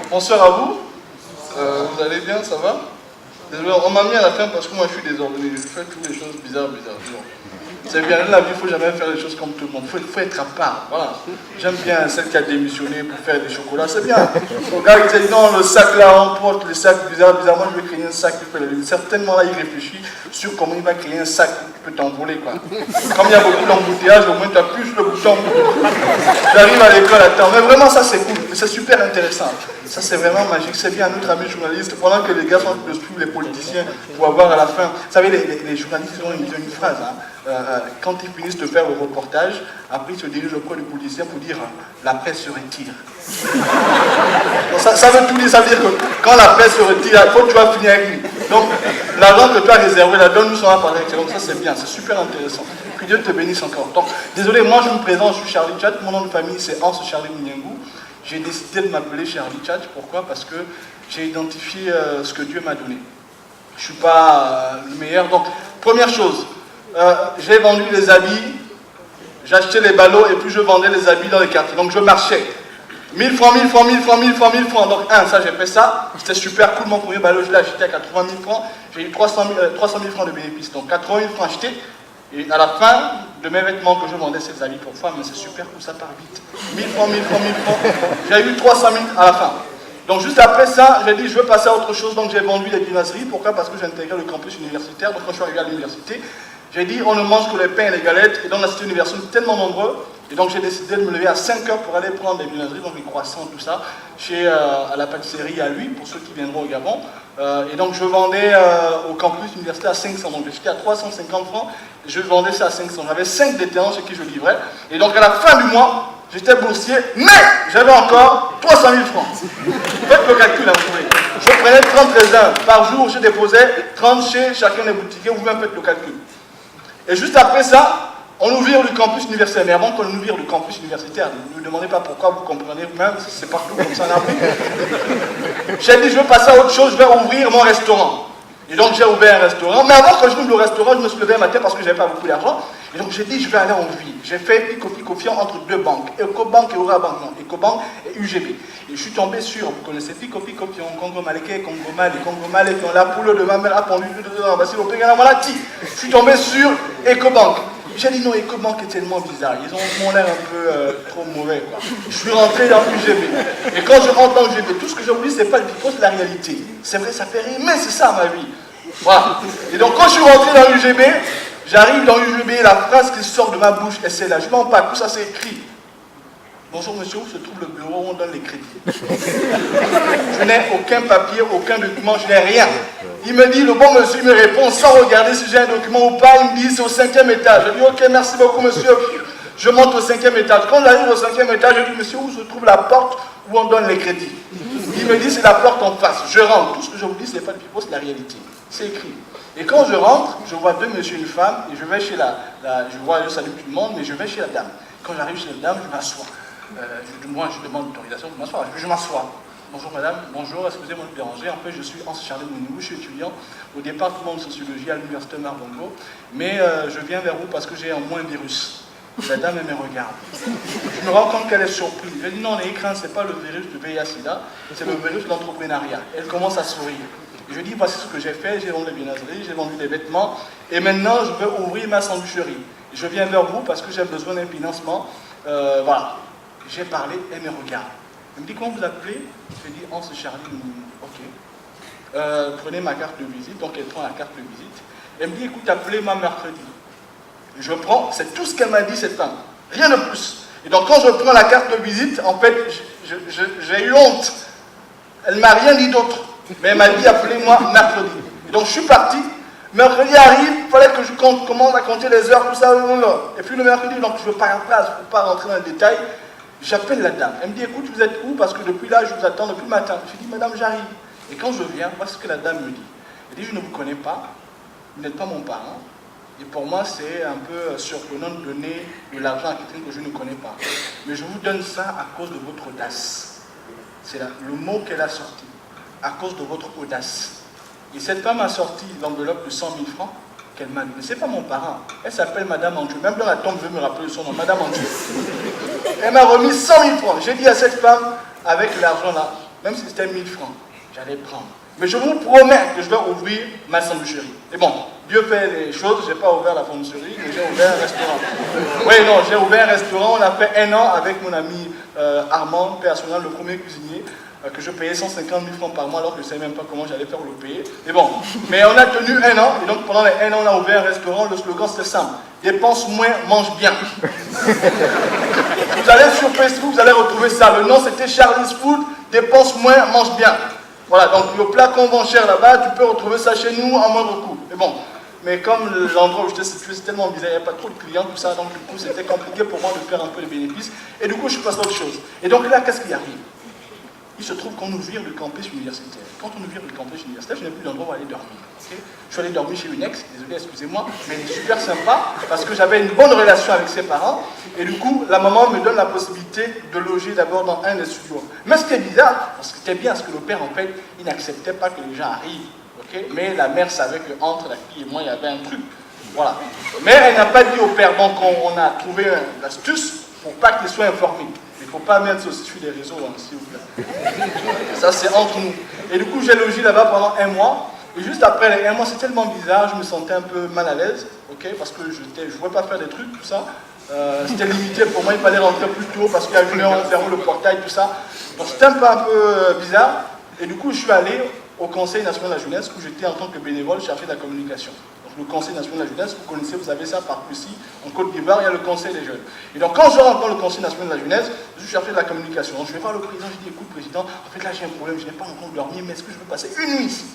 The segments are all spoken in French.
Bonsoir à vous. Vous allez bien, ça va? Désolé, on m'a mis à la fin parce que moi je suis désordonné. Je fais toutes les choses bizarres. C'est bien, dans la vie, il ne faut jamais faire les choses comme tout le monde. Il faut être à part. Voilà. J'aime bien celle qui a démissionné pour faire des chocolats. C'est bien. Le gars il dit non, le sac là, on porte le sac bizarre. Moi je vais créer un sac qui peut le. Certainement là, il réfléchit sur comment il va créer un sac qui peut t'envoler. Comme il y a beaucoup d'embouteillages, au moins tu appuies sur le bouton. J'arrive à l'école à temps. Mais vraiment, ça c'est cool. C'est super intéressant. Ça c'est vraiment magique. C'est bien, notre ami journaliste. Pendant que les gars sont de suivre les politiciens pour avoir à la fin. Vous savez, les journalistes ils ont une phrase. Quand ils finissent de faire le reportage, après ils se dirigent auprès du politicien pour dire la presse se retire. Donc, ça veut tout dire, ça veut dire que quand la presse se retire, il faut que tu vas finir avec lui. Donc l'argent que tu as réservé, la donne nous sera parlé. Donc ça c'est bien, c'est super intéressant. Que Dieu te bénisse encore. Donc désolé, moi je me présente, je suis Charlie Tchat, mon nom de famille c'est Hans Charlie Munyangou. J'ai décidé de m'appeler Charlie Tchat, pourquoi? Parce que j'ai identifié ce que Dieu m'a donné. Je ne suis pas le meilleur. Donc première chose, j'ai vendu les habits, j'achetais les ballots et puis je vendais les habits dans les quartiers. Donc je marchais. 1000 francs, 1000 francs, 1000 francs, 1000 francs, 1000 francs. Donc ça j'ai fait ça. C'était super cool. Mon premier ballot, je l'ai acheté à 80 000 francs. J'ai eu 300 000 francs de bénéfice. Donc 80 000 francs achetés. Et à la fin de mes vêtements que je vendais, ces habits pour femmes, mais c'est super cool, ça part vite. 1000 francs, 1000 francs, 1000 francs. J'ai eu 300 000 à la fin. Donc juste après ça, j'ai dit je veux passer à autre chose. Donc j'ai vendu les viennoiseries. Pourquoi? Parce que j'ai intégré le campus universitaire. Donc quand je suis arrivé à l'université, j'ai dit on ne mange que les pains et les galettes. Et dans la cité universitaire, tellement nombreux. Et donc j'ai décidé de me lever à 5 heures pour aller prendre des viennoiseries, donc les croissants, tout ça, à la pâtisserie à lui, pour ceux qui viendront au Gabon. Et donc je vendais au campus universitaire à 500. Donc j'étais à 350 francs. Et je vendais ça à 500. J'avais 5 détenants chez qui je livrais. Et donc à la fin du mois, j'étais boursier, mais j'avais encore 300 000 francs. Faites le calcul, hein, vous voyez. Je prenais 30 raisins par jour, je déposais 30 chez chacun des boutiquiers, vous même faites le calcul. Et juste après ça, on ouvre le campus universitaire. Mais avant qu'on ouvre le campus universitaire, ne me demandez pas pourquoi, vous comprenez vous-même, c'est partout comme ça en Afrique. J'ai dit, je veux passer à autre chose, je vais ouvrir mon restaurant. Et donc j'ai ouvert un restaurant. Mais avant que je ouvre le restaurant, je me suis levé un matin parce que je n'avais pas beaucoup d'argent. Et donc j'ai dit, je vais aller en ville. J'ai fait Pico-Pico-Fian entre deux banques, Ecobank et Orabank, non, Ecobank et UGB. Et je suis tombé sur, vous connaissez Pico-Pico-Fian, Congo Maleke, Congo Malé, qui ont la poule de ma mère a pendu, je suis tombé sur Ecobank. J'ai dit non, Ecobank est tellement bizarre, ils ont l'air un peu trop mauvais, quoi. Je suis rentré dans UGB. Et quand je rentre dans UGB, tout ce que j'ai oublié, c'est pas le pico, c'est la réalité. C'est vrai, ça fait rire, mais c'est ça ma vie. Voilà. Et donc quand je suis rentré dans UGB, j'arrive dans UGB, la phrase qui sort de ma bouche, et c'est là, je m'en pas, tout ça c'est écrit. Bonjour monsieur, où se trouve le bureau où on donne les crédits? Je n'ai aucun papier, aucun document, je n'ai rien. Il me dit, le bon monsieur me répond sans regarder si j'ai un document ou pas, il me dit c'est au 5e étage. Je dis ok, merci beaucoup monsieur. Je monte au 5e étage. Quand j'arrive au 5e étage, je dis monsieur, où se trouve la porte où on donne les crédits? Il me dit c'est la porte en face. Je rentre. Tout ce que je vous dis, c'est pas le pipeau, c'est la réalité. C'est écrit. Et quand je rentre, je vois deux monsieur et une femme, et je vais chez je salue tout le monde, mais je vais chez la dame. Quand j'arrive chez la dame, je m'assois. Moi, je demande l'autorisation pour m'asseoir. Je m'assois. Bonjour madame, bonjour, excusez-moi de vous déranger. En fait, je suis Hans Charlie Munyangou, je suis étudiant au département de sociologie à l'université Marbongo. Mais je viens vers vous parce que j'ai un moins virus. La dame, elle me regarde. Je me rends compte qu'elle est surprise. Je dis non, les écrans, ce n'est pas le virus du VIH-Sida, c'est le virus de l'entrepreneuriat. Elle commence à sourire. Je dis voici ce que j'ai fait, j'ai vendu des viennoiseries, j'ai vendu des vêtements, et maintenant je veux ouvrir ma sandwicherie. Je viens vers vous parce que j'ai besoin d'un financement. Voilà. J'ai parlé, elle me regarde. Elle me dit comment vous appelez? Je dis Hans Charlie. Ok. Prenez ma carte de visite. Donc elle prend la carte de visite. Elle me dit écoute, appelez-moi mercredi. Je prends, c'est tout ce qu'elle m'a dit cette femme. Rien de plus. Et donc quand je prends la carte de visite, en fait, j'ai eu honte. Elle ne m'a rien dit d'autre. Mais elle m'a dit appelez-moi mercredi. Et donc je suis parti. Mercredi arrive, il fallait que je commence à compter les heures, tout ça. Et puis le mercredi, donc je ne veux pas la place, je ne veux pas rentrer dans les détails. J'appelle la dame. Elle me dit, écoute, vous êtes où? Parce que depuis là, je vous attends depuis le matin. Je dis, madame, j'arrive. Et quand je viens, voici ce que la dame me dit. Elle dit, je ne vous connais pas, vous n'êtes pas mon parent. Et pour moi, c'est un peu surprenant de donner de l'argent à quelqu'un que je ne connais pas. Mais je vous donne ça à cause de votre audace. C'est le mot qu'elle a sorti. À cause de votre audace. Et cette femme a sorti l'enveloppe de 100 000 francs qu'elle m'a donné. Ce n'est pas mon parent. Elle s'appelle Madame Andieu. Même dans la tombe, je vais me rappeler son nom. Madame Andieu. Elle m'a remis 100 000 francs. J'ai dit à cette femme, avec l'argent là, même si c'était 1000 francs, j'allais prendre. Mais je vous promets que je vais ouvrir ma sandwicherie. Et bon, Dieu fait des choses, je n'ai pas ouvert la sandwicherie, mais j'ai ouvert un restaurant. Oui, non, j'ai ouvert un restaurant, on a fait 1 an avec mon ami Armand, personnel, le premier cuisinier, que je payais 150 000 francs par mois alors que je ne savais même pas comment j'allais faire le payer. Mais bon, mais on a tenu 1 an, et donc pendant les 1 an, on a ouvert un restaurant, le slogan c'était simple, dépense moins, mange bien. Vous allez sur Facebook, vous allez retrouver ça, le nom c'était Charlie's Food, dépense moins, mange bien. Voilà, donc le plat qu'on vend cher là-bas, tu peux retrouver ça chez nous en moindre coût. Mais bon, mais comme l'endroit où j'étais situé, c'est tellement bizarre, il n'y avait pas trop de clients, tout ça, donc du coup c'était compliqué pour moi de faire un peu les bénéfices. Et du coup, je suis passé à autre chose. Et donc là, qu'est-ce qui arrive? Il se trouve qu'on nous vire du campus universitaire. Quand on nous vire du campus universitaire, je n'ai plus d'endroit où aller dormir. Okay, je suis allé dormir chez une ex, désolé, excusez-moi, mais elle est super sympa parce que j'avais une bonne relation avec ses parents. Et du coup, la maman me donne la possibilité de loger d'abord dans un des studios. Mais ce qui est bizarre, parce que c'était bien, parce que le père, en fait, il n'acceptait pas que les gens arrivent. Okay, mais la mère savait qu'entre la fille et moi, il y avait un truc. Voilà. Mais elle n'a pas dit au père, donc on a trouvé l'astuce pour pas qu'il soit informé. Il ne faut pas mettre ça sur les réseaux, hein, s'il vous plaît. Ça, c'est entre nous. Et du coup, j'ai logé là-bas pendant 1 mois. Et juste après les 1 mois, c'est tellement bizarre, je me sentais un peu mal à l'aise, okay, parce que je ne pouvais pas faire des trucs, tout ça. C'était limité pour moi, il fallait rentrer plus tôt parce qu'à 1 heure, on fermait le portail, tout ça. Donc c'était un peu bizarre. Et du coup, je suis allé au Conseil national de la jeunesse où j'étais en tant que bénévole chargé de la communication. Le Conseil national de la jeunesse, vous connaissez, vous avez ça par ici, en Côte d'Ivoire, il y a le Conseil des jeunes. Et donc quand je rentre dans le Conseil national de la jeunesse, je suis chargé de la communication. Donc je vais voir le président, je dis écoute président, en fait là j'ai un problème, je n'ai pas encore dormi, mais est-ce que je peux passer 1 nuit ici?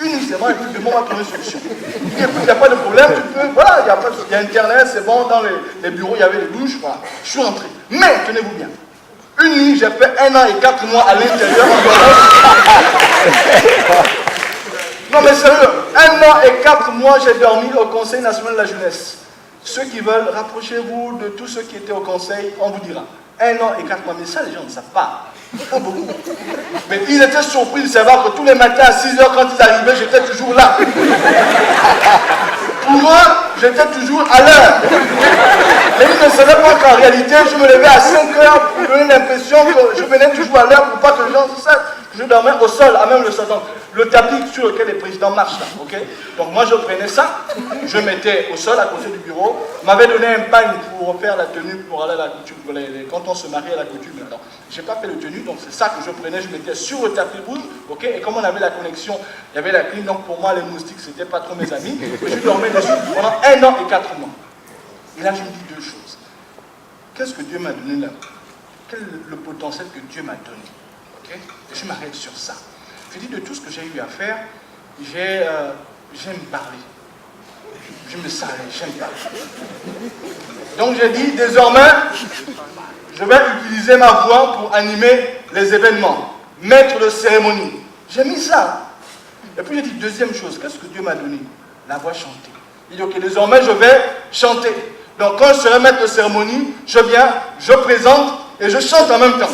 1 nuit, c'est moi, et puis de moi, on va trouver une solution. Il dit écoute, il n'y a pas de problème, tu peux, voilà, il y a internet, c'est bon, dans les bureaux, il y avait les douches, voilà. Je suis rentré. Mais, tenez-vous bien, 1 nuit, j'ai fait 1 an et 4 mois à l'intérieur. Non mais sérieux, 1 an et 4 mois j'ai dormi au Conseil national de la jeunesse. Ceux qui veulent, rapprochez-vous de tous ceux qui étaient au Conseil, on vous dira. 1 an et 4 mois, mais ça les gens ne savent pas. Pas beaucoup. Mais ils étaient surpris de savoir que tous les matins à 6 h quand ils arrivaient, j'étais toujours là. Pour eux, j'étais toujours à l'heure. Mais ils ne savaient pas qu'en réalité, je me levais à 5 h pour donner l'impression que je venais toujours à l'heure pour pas que les gens se sachent. Je dormais au sol, à même le tapis sur lequel les présidents marchent là, ok? Donc moi je prenais ça, je mettais au sol à côté du bureau, m'avait donné un pagne pour faire la tenue pour aller à la coutume, quand on se marie à la coutume. Alors, j'ai pas fait de tenue, donc c'est ça que je prenais, je mettais sur le tapis rouge, ok? Et comme on avait la connexion, il y avait la clim, donc pour moi les moustiques c'était pas trop mes amis, et je dormais dessus pendant 1 an et 4 mois. Et là je me dis 2 choses. Qu'est-ce que Dieu m'a donné là? Quel est le potentiel que Dieu m'a donné? Okay? Et je m'arrête sur ça. Je dis de tout ce que j'ai eu à faire, j'aime parler. Je me sens, j'aime parler. Donc j'ai dit, désormais, je vais utiliser ma voix pour animer les événements, maître de cérémonie. J'ai mis ça. Et puis j'ai dit, deuxième chose, qu'est-ce que Dieu m'a donné? La voix chantée. Il dit, ok, désormais je vais chanter. Donc quand je serai maître de cérémonie, je viens, je présente et je chante en même temps.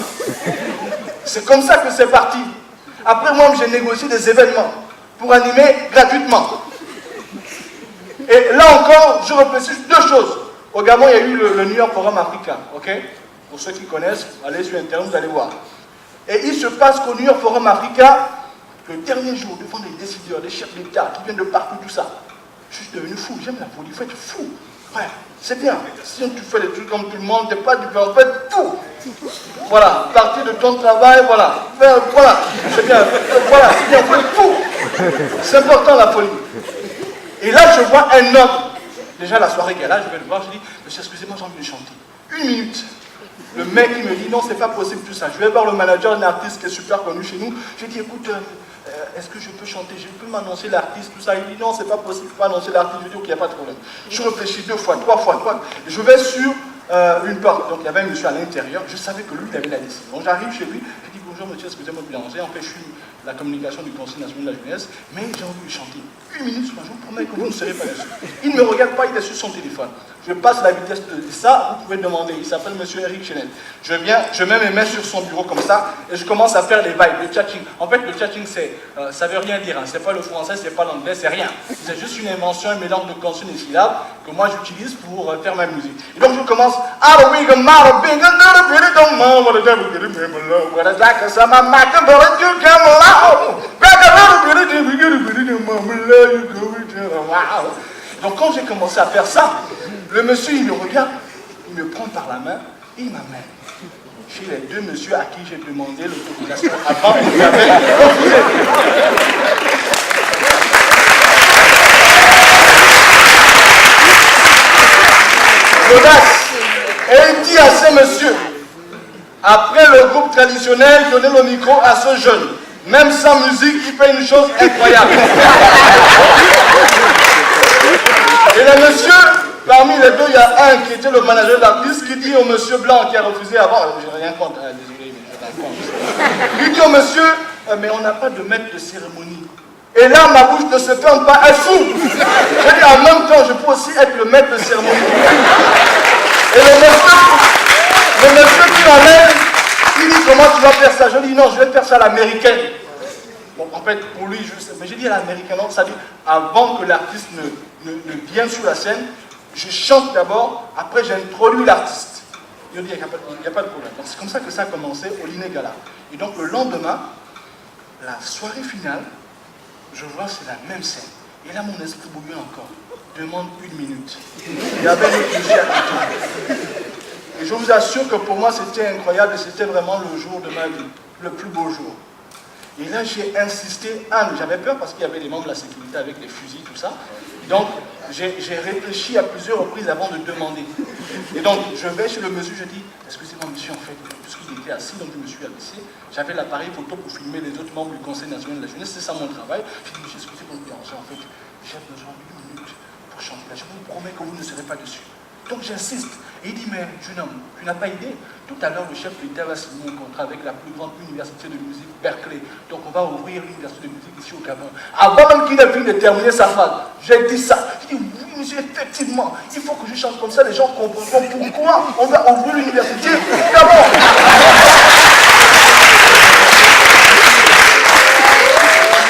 C'est comme ça que c'est parti. Après, moi, j'ai négocié des événements pour animer gratuitement. Et là encore, je réfléchis sur 2 choses. Au Gabon, il y a eu le New York Forum Africain, ok? Pour ceux qui connaissent, allez sur Internet, vous allez voir. Et il se passe qu'au New York Forum Africain, le dernier jour, devant des décideurs, des chefs d'État qui viennent de partout, tout ça, je suis devenu fou. J'aime la folie, il faut être fou. Ouais, c'est bien. Si tu fais des trucs comme tout le monde, t'es pas du tout, en fait, fou. Voilà, partir de ton travail, voilà. Voilà, c'est bien. Voilà, c'est bien, faut être fou. C'est important la folie. Et là, je vois un homme. Déjà, la soirée qui est là, je vais le voir, je dis, monsieur, excusez-moi, j'ai envie de chanter. 1 minute. Le mec, il me dit, non, c'est pas possible tout ça. Je vais voir le manager d'un artiste qui est super connu chez nous. Je dis, écoute, est-ce que je peux chanter? Je peux m'annoncer l'artiste, tout ça. Il dit, non, c'est pas possible, je peux annoncer l'artiste. Je dis, ok, il n'y a pas de problème. Je réfléchis 2 fois, 3 fois, 3. Je vais sur une porte. Donc, il y avait un monsieur à l'intérieur. Je savais que lui, il avait la décision. Donc, j'arrive chez lui. Je dis, bonjour, monsieur, excusez-moi de déranger. En fait, je suis la communication du Conseil national de la jeunesse, mais j'ai envie de chanter 1 minute sur un jour, je vous promets que vous ne serez pas dessus. Il ne me regarde pas, il est sur son téléphone. Je passe la vitesse de ça, vous pouvez demander, il s'appelle monsieur Eric Chenel. Je viens, je mets mes mains sur son bureau comme ça, et je commence à faire les vibes, le tchatching. En fait, le tchatching, ça veut rien dire, hein. C'est pas le français, c'est pas l'anglais, c'est rien. C'est juste une invention, un mélange de consonnes et syllabes que moi j'utilise pour faire ma musique. Et donc je commence, ça m'a marqué dans le Dieu comme là. Donc quand j'ai commencé à faire ça, le monsieur il me regarde, il me prend par la main et il m'amène chez les deux messieurs à qui j'ai demandé l'autorisation avant qu'ils avaient refusé. L'audace. Et il dit à ces messieurs, après le groupe traditionnel, donnez le micro à ce jeune. Même sans musique, il fait une chose incroyable. Et le monsieur, parmi les deux, il y a un qui était le manager de l'artiste qui dit au monsieur blanc qui a refusé avant, j'ai rien contre, désolé, mais j'ai rien contre. Il dit au monsieur, mais on n'a pas de maître de cérémonie. Et là, ma bouche ne se ferme pas, elle s'ouvre. Je dis en même temps, je peux aussi être le maître de cérémonie. Et le monsieur qui m'amène, il dit comment tu vas faire ça? Je dis non, je vais faire ça à l'américaine. Bon, en fait, pour lui, je sais, mais j'ai dit à l'américaine, non, ça dit avant que l'artiste ne vienne sur la scène, je chante d'abord, après j'introduis l'artiste. Il dit il n'y a pas de problème. Donc c'est comme ça que ça a commencé au Liné Gala. Et donc le lendemain, la soirée finale, je vois c'est la même scène. Et là mon esprit bouillonne encore. Demande 1 minute. Il y avait une cliché à côté. Et je vous assure que pour moi c'était incroyable et c'était vraiment le jour de ma vie, le plus beau jour. Et là j'ai insisté, j'avais peur parce qu'il y avait des membres de la sécurité avec les fusils, tout ça. Donc j'ai réfléchi à plusieurs reprises avant de demander. Et donc je vais chez le monsieur, je dis, excusez-moi monsieur en fait, puisqu'il était assis, donc je me suis abaissé, j'avais l'appareil photo pour filmer les autres membres du Conseil national de la jeunesse, c'est ça mon travail. Je dis, monsieur, excusez-moi de vous déranger, en fait, j'ai besoin d'1 minute pour chanter là, je vous promets que vous ne serez pas dessus. Donc j'insiste. Et il dit, mais jeune homme, tu n'as pas idée. Tout à l'heure, le chef de l'État va signer un contrat avec la plus grande université de musique, Berkeley. Donc on va ouvrir l'université de musique ici au Gabon. Avant même qu'il ait fini de terminer sa phrase, j'ai dit ça. Je dis, oui monsieur, effectivement, il faut que je chante comme ça, les gens comprendront pourquoi on va ouvrir l'université au Gabon.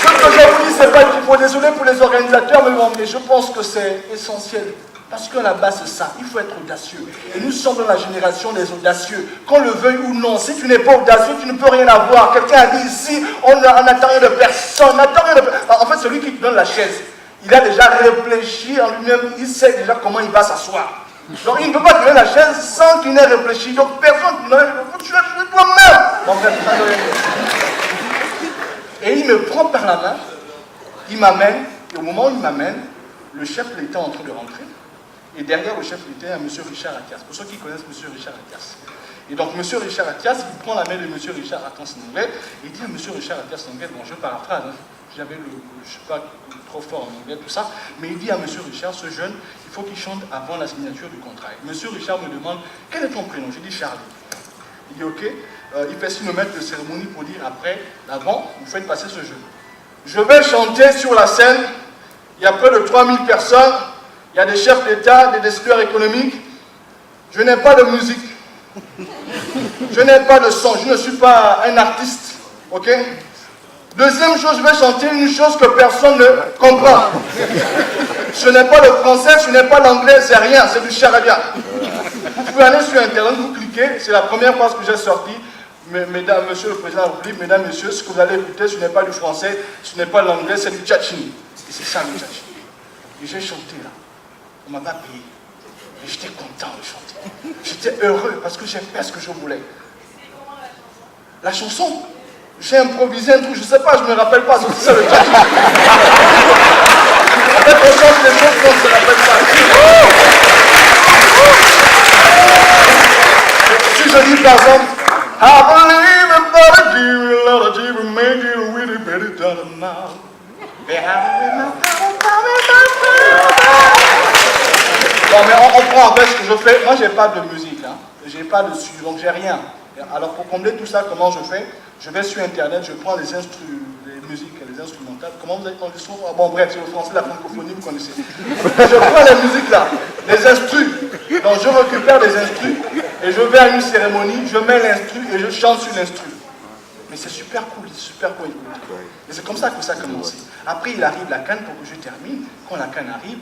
Ce que je vous dis, c'est pas qu'il faut, désolé pour les organisateurs, mais je pense que c'est essentiel. Parce qu'à la base, c'est ça, il faut être audacieux. Et nous sommes dans la génération des audacieux. Qu'on le veuille ou non, si tu n'es pas audacieux, tu ne peux rien avoir. Quelqu'un a dit ici, on n'attend rien de personne. En fait, celui qui te donne la chaise, il a déjà réfléchi en lui-même, il sait déjà comment il va s'asseoir. Donc il ne peut pas te donner la chaise sans qu'il n'ait réfléchi. Donc personne ne tu l'as fait toi-même. Bon, et il me prend par la main, il m'amène, et au moment où il m'amène, le chef de l'État est en train de rentrer. Et derrière le chef de l'État, il y a M. Richard Attias. Pour ceux qui connaissent M. Richard Attias. Et donc M. Richard Attias, il prend la main de M. Richard Attias Nonguet et il dit à M. Richard Attias Nonguet, bon je paraphrase, hein, j'avais je ne suis pas trop fort en anglais, tout ça, mais il dit à M. Richard, ce jeune, il faut qu'il chante avant la signature du contrat. Et M. Richard me demande, quel est ton prénom? J'ai dit Charlie. Il dit ok, il fait signe au maître de cérémonie pour dire après, avant, vous faites passer ce jeune. Je vais chanter sur la scène, il y a près de 3000 personnes, il y a des chefs d'État, des décideurs économiques. Je n'ai pas de musique. Je n'ai pas de son. Je ne suis pas un artiste. Ok? Deuxième chose, je vais chanter une chose que personne ne comprend. Ce n'est pas le français, ce n'est pas l'anglais, c'est rien, c'est du charabia. Vous pouvez aller sur Internet, vous cliquez, c'est la première phrase que j'ai sortie. Mesdames, monsieur le président de la République, mesdames, messieurs, ce que vous allez écouter, ce n'est pas du français, ce n'est pas l'anglais, c'est du tchatchini. Et c'est ça le tchatchini. Et j'ai chanté là. On ne m'a pas payé. Mais j'étais content de chanter. J'étais heureux parce que j'ai fait ce que je voulais. La chanson, j'ai improvisé un truc, je ne sais pas, je ne me rappelle pas, c'est ça le tchatchini. En fait, on chante les choses qu'on ne se rappelle pas. Si je dis par exemple, I believe in that I give you a lot of you will make it really better than now. Bon, mais on prend en fait ce que je fais. Moi, j'ai pas de musique, hein. J'ai pas de studio, donc j'ai rien. Alors, pour combler tout ça, comment je fais? Je vais sur Internet, je prends les musiques, les instrumentales. Comment vous êtes dans le son? Bon, bref, c'est le français, la francophonie, vous connaissez. Je prends les musiques là, les instrus. Donc, je récupère les instrus et je vais à une cérémonie, je mets l'instru et je chante sur l'instru. Mais c'est super cool, c'est super cool. Et c'est comme ça que ça a commencé. Après, il arrive la canne pour que je termine. Quand la canne arrive,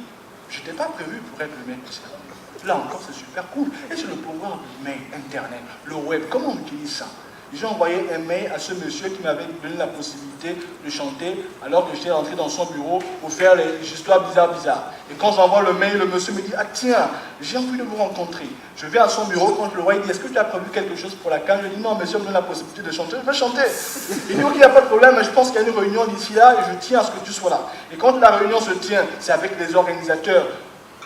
je n'étais pas prévu pour être le maître de cérémonie. Là encore, c'est super cool. Et c'est le pouvoir du mail, Internet, le web. Comment on utilise ça? J'ai envoyé un mail à ce monsieur qui m'avait donné la possibilité de chanter alors que j'étais rentré dans son bureau pour faire les histoires bizarres. Et quand j'envoie le mail, le monsieur me dit « Ah tiens, j'ai envie de vous rencontrer ». Je vais à son bureau, quand je le vois, il dit « Est-ce que tu as prévu quelque chose pour la CAN ?» Je dis « Non, monsieur me donne la possibilité de chanter, je vais chanter ». Il dit « Ok, il n'y a pas de problème, mais je pense qu'il y a une réunion d'ici là et je tiens à ce que tu sois là ». Et quand la réunion se tient, c'est avec les organisateurs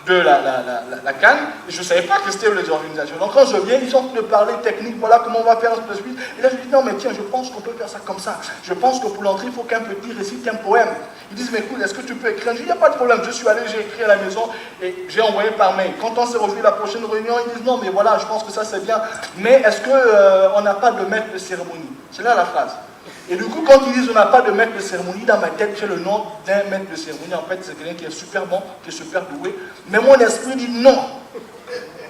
de la CAN, et je ne savais pas que c'était les organisateurs. Donc quand je viens, ils sont en train de parler technique, voilà comment on va faire un suite. Et là je dis non mais tiens, je pense qu'on peut faire ça comme ça. Je pense que pour l'entrée, il faut qu'un petit récite un poème. Ils disent mais écoute, est-ce que tu peux écrire? Je dis il n'y a pas de problème, je suis allé, j'ai écrit à la maison et j'ai envoyé par mail. Quand on s'est revu la prochaine réunion, ils disent non mais voilà, je pense que ça c'est bien, mais est-ce qu'on n'a pas de maître de cérémonie? C'est là la phrase. Et du coup, quand ils disent on n'a pas de maître de cérémonie, dans ma tête, j'ai le nom d'un maître de cérémonie. En fait, c'est quelqu'un qui est super bon, qui est super doué. Mais mon esprit dit non,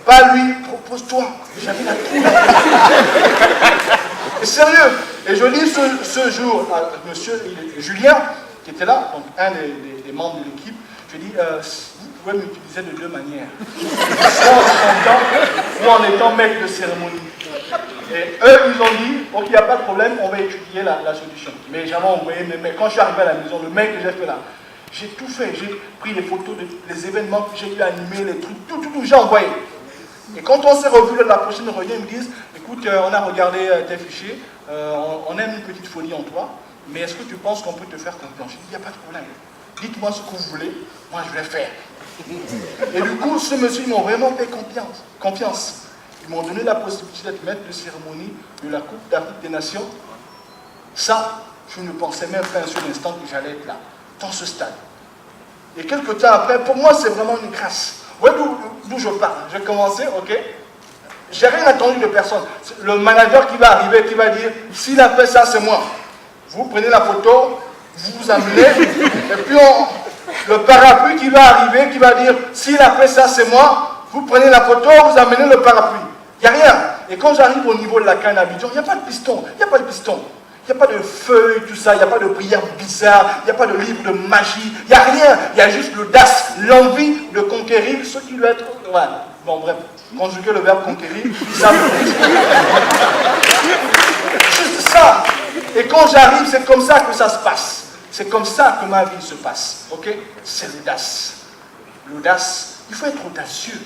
pas lui, propose-toi. J'avais la trouille. C'est sérieux. Et je dis ce jour à monsieur Julien, qui était là, donc un des membres de l'équipe, je dis vous pouvez m'utiliser de deux manières. Soit en chantant ou en étant maître de cérémonie. Et eux, ils ont dit, ok, il n'y a pas de problème, on va étudier la solution. Mais j'avais envoyé, mais quand je suis arrivé à la maison, le mail que j'ai fait là, j'ai tout fait, j'ai pris les photos des événements que j'ai eu animés, les trucs, tout, j'ai envoyé. Et quand on s'est revu la prochaine réunion, ils me disent, écoute, on a regardé tes fichiers, on aime une petite folie en toi, mais est-ce que tu penses qu'on peut te faire confiance? Je dis, il n'y a pas de problème. Dites-moi ce que vous voulez, moi je vais faire. Et du coup, ce monsieur, ils m'ont vraiment fait confiance. Ils m'ont donné la possibilité d'être maître de cérémonie de la Coupe d'Afrique des Nations. Ça, je ne pensais même pas un seul instant que j'allais être là, dans ce stade. Et quelques temps après, pour moi, c'est vraiment une grâce. Vous voyez d'où je pars? J'ai commencé, ok? J'ai rien attendu de personne. Le manager qui va arriver, qui va dire, s'il a fait ça, c'est moi. Vous prenez la photo, vous vous amenez, et puis le parapluie qui va arriver, qui va dire, s'il a fait ça, c'est moi. Vous prenez la photo, vous amenez le parapluie. Il n'y a rien. Et quand j'arrive au niveau de la CAN à Abidjan, il n'y a pas de piston. Il n'y a pas de piston. Il n'y a pas de feuilles, tout ça. Il n'y a pas de prières bizarres. Il n'y a pas de livre de magie. Il n'y a rien. Il y a juste l'audace, l'envie de conquérir ce qui doit être. Voilà. Bon, bref. Conjuguer le verbe conquérir, ça me juste ça. Et quand j'arrive, c'est comme ça que ça se passe. C'est comme ça que ma vie se passe. Ok? C'est l'audace. L'audace, il faut être audacieux.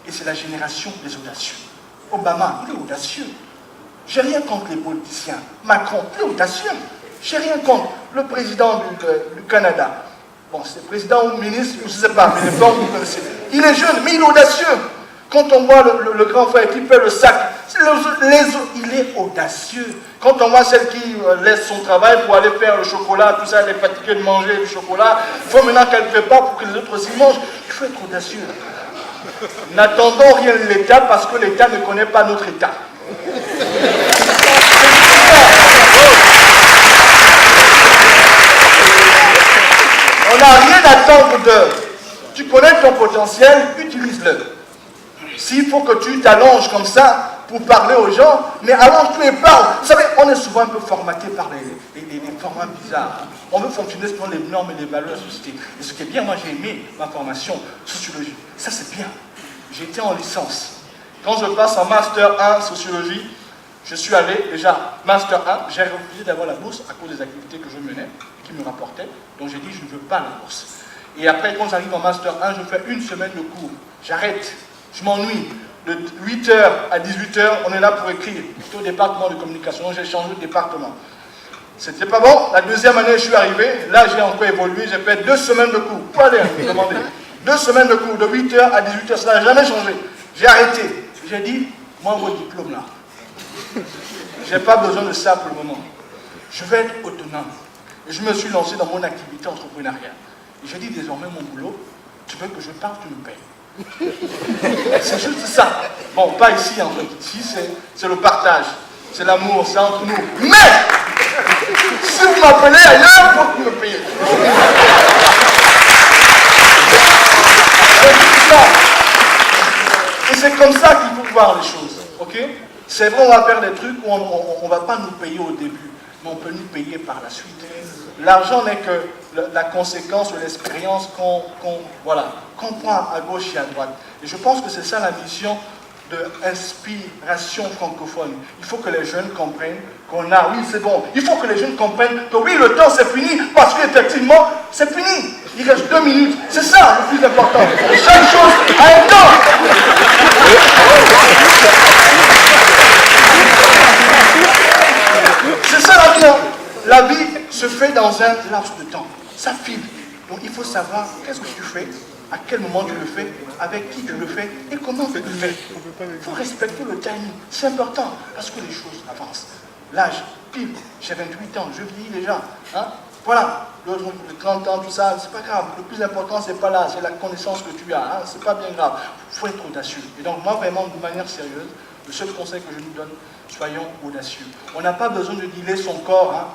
Et c'est la génération des audacieux. Obama, il est audacieux. J'ai rien contre les politiciens. Macron, il est audacieux. J'ai rien contre le président du Canada. Bon, c'est président ou ministre, je ne sais pas, mais les formes, vous connaissez. Il est jeune, mais il est audacieux. Quand on voit le grand frère qui fait le sac, il est audacieux. Quand on voit celle qui laisse son travail pour aller faire le chocolat, tout ça, elle est fatiguée de manger du chocolat, il faut maintenant qu'elle prépare pour que les autres aussi mangent. Il faut être audacieux. N'attendons rien de l'État parce que l'État ne connaît pas notre État. On n'a rien à attendre d'eux. Tu connais ton potentiel, utilise-le. S'il faut que tu t'allonges comme ça pour parler aux gens, mais allonge-toi et parle. Vous savez, on est souvent un peu formaté par les formats bizarres. On veut fonctionner selon les normes et les valeurs de la société. Et ce qui est bien, moi j'ai aimé ma formation sociologie. Ça c'est bien. J'ai été en licence. Quand je passe en Master 1 sociologie, je suis allé déjà Master 1, j'ai refusé d'avoir la bourse à cause des activités que je menais, qui me rapportaient. Donc j'ai dit, je ne veux pas la bourse. Et après, quand j'arrive en Master 1, je fais une semaine de cours. J'arrête. Je m'ennuie. De 8h à 18h, on est là pour écrire. J'étais au département de communication, j'ai changé de département. C'était pas bon. La deuxième année, je suis arrivé. Là, j'ai encore évolué. J'ai fait 2 semaines de cours. Pas aller, me demander. 2 semaines de cours, de 8h à 18h. Ça n'a jamais changé. J'ai arrêté. J'ai dit, moi, vos diplômes là, je n'ai pas besoin de ça pour le moment. Je vais être autonome. Et je me suis lancé dans mon activité entrepreneuriale. Et j'ai dit, désormais, mon boulot, tu veux que je parte, tu me payes. C'est juste ça. Bon, pas ici en fait. Ici, c'est le partage. C'est l'amour, c'est entre nous. Mais, si vous m'appelez ailleurs, il faut que vous me payiez. C'est juste ça. Et c'est comme ça qu'il faut voir les choses. Ok? C'est vrai, on va faire des trucs où on ne va pas nous payer au début, mais on peut nous payer par la suite. L'argent n'est que la conséquence de l'expérience qu'on prend à gauche et à droite. Et je pense que c'est ça la mission d'inspiration francophone. Il faut que les jeunes comprennent qu'on a, oui c'est bon, il faut que les jeunes comprennent que oui le temps c'est fini parce qu'effectivement c'est fini. Il reste 2 minutes, c'est ça le plus important. Chaque chose a un temps. C'est ça la vie. La vie se fait dans un laps de temps. Ça file. Donc il faut savoir qu'est-ce que tu fais, à quel moment tu le fais, avec qui tu le fais et comment tu le fais. Il faut respecter le timing. C'est important parce que les choses avancent. L'âge, pile, j'ai 28 ans, je vieillis déjà. Hein? Voilà, l'autre, 30 ans, tout ça, c'est pas grave. Le plus important, c'est pas là, c'est la connaissance que tu as. Hein? C'est pas bien grave. Il faut être audacieux. Et donc, moi, vraiment, de manière sérieuse, le seul conseil que je nous donne, soyons audacieux. On n'a pas besoin de dealer son corps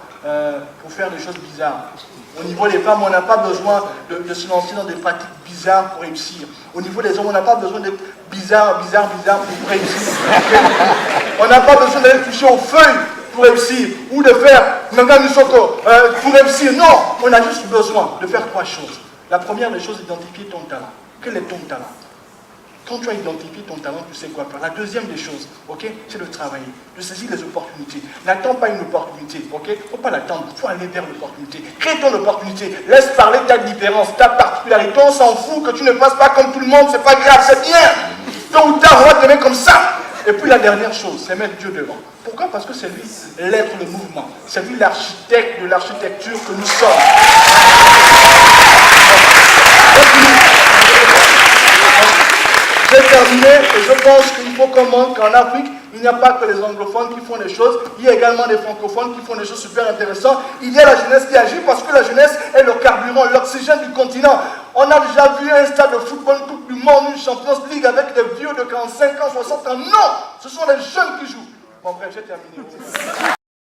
pour faire des choses bizarres. Au niveau des femmes, on n'a pas besoin de se lancer dans des pratiques bizarres pour réussir. Au niveau des hommes, on n'a pas besoin d'être bizarre pour réussir. On n'a pas besoin d'aller toucher aux feuilles pour réussir, ou de faire pour réussir. Non, on a juste besoin de faire 3 choses. La première des choses, identifier ton talent. Quel est ton talent? Quand tu as identifié ton talent, tu sais quoi faire. La deuxième des choses, ok, c'est de travailler, de saisir les opportunités. N'attends pas une opportunité, ok? Il ne faut pas l'attendre, il faut aller vers l'opportunité. Crée ton opportunité, laisse parler ta différence, ta particularité. On s'en fout que tu ne fasses pas comme tout le monde, c'est pas grave, c'est bien. Tôt ou tard, on va te mettre comme ça. Et puis la dernière chose, c'est mettre Dieu devant. Pourquoi? Parce que c'est lui l'être, le mouvement. C'est lui l'architecte de l'architecture que nous sommes. J'ai terminé et je pense qu'il faut comprendre qu'en Afrique, il n'y a pas que les anglophones qui font des choses, il y a également des francophones qui font des choses super intéressantes. Il y a la jeunesse qui agit parce que la jeunesse est le carburant, l'oxygène du continent. On a déjà vu un stade de football Coupe du Monde, une Champions League avec des vieux de 45 ans, 60 ans. Non, ce sont les jeunes qui jouent. Bon bref, j'ai terminé.